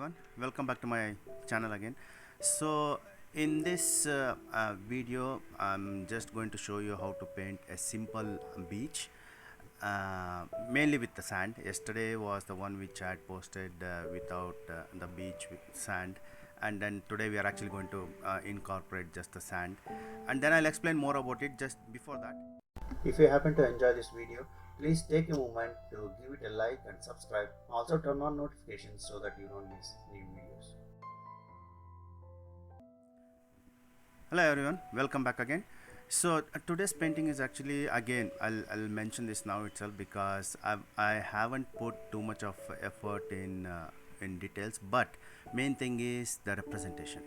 everyone, welcome back to my channel again. So in this video I'm just going to show you how to paint a simple beach, mainly with the sand. Yesterday was the one which I had posted without the beach with sand, and then today we are actually going to incorporate just the sand, and then I'll explain more about it. Just before that, if you happen to enjoy this video, please take a moment to give it a like and subscribe. Also turn on notifications so that you don't miss new videos. Hello everyone, welcome back again. So today's painting is actually, again, I'll mention this now itself because I haven't put too much of effort in details, but main thing is the representation.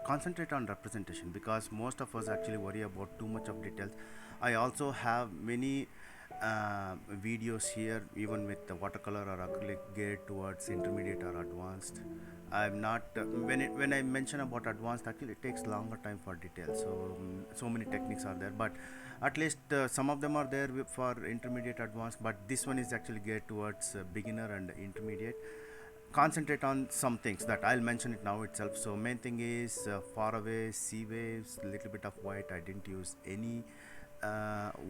Concentrate on representation because most of us actually worry about too much of details. I also have many videos here, even with the watercolor or acrylic, geared towards intermediate or advanced. I'm not when I mention about advanced, actually it takes longer time for details. So so many techniques are there, but at least some of them are there for intermediate, advanced. But this one is actually geared towards beginner and intermediate. Concentrate on some things that I'll mention it now itself. So main thing is far away, sea waves, little bit of white. I didn't use any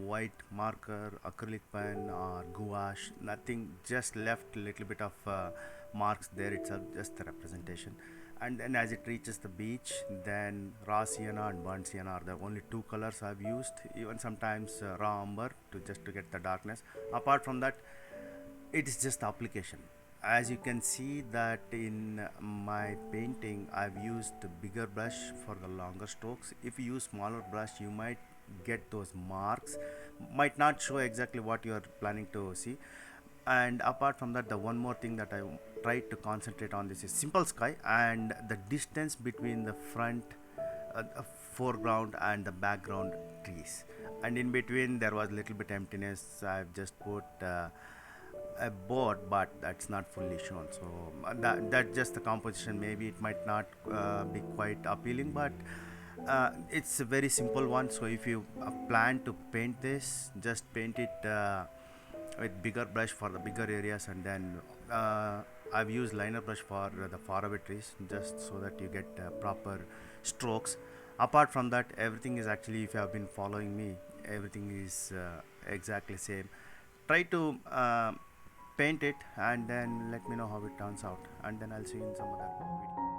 white marker, acrylic pen or gouache, nothing, just left little bit of marks there itself, just the representation. And then as it reaches the beach, then raw sienna and burnt sienna are the only two colors I've used, even sometimes raw umber to get the darkness. Apart from that, it is just the application. As you can see that in my painting, I've used a bigger brush for the longer strokes. If you use smaller brush, you might get those marks, might not show exactly what you are planning to see. And apart from that, the one more thing that I tried to concentrate on, this is simple sky and the distance between the front foreground and the background trees, and in between there was little bit emptiness. I've just put a board, but that's not fully shown. So that just the composition, maybe it might not be quite appealing, but it's a very simple one. So if you plan to paint this, just paint it with bigger brush for the bigger areas, and then I've used liner brush for the faraway trees, just so that you get proper strokes. Apart from that, everything is actually, if you have been following me, everything is exactly same. Try to paint it and then let me know how it turns out, and then I'll see you in some other video.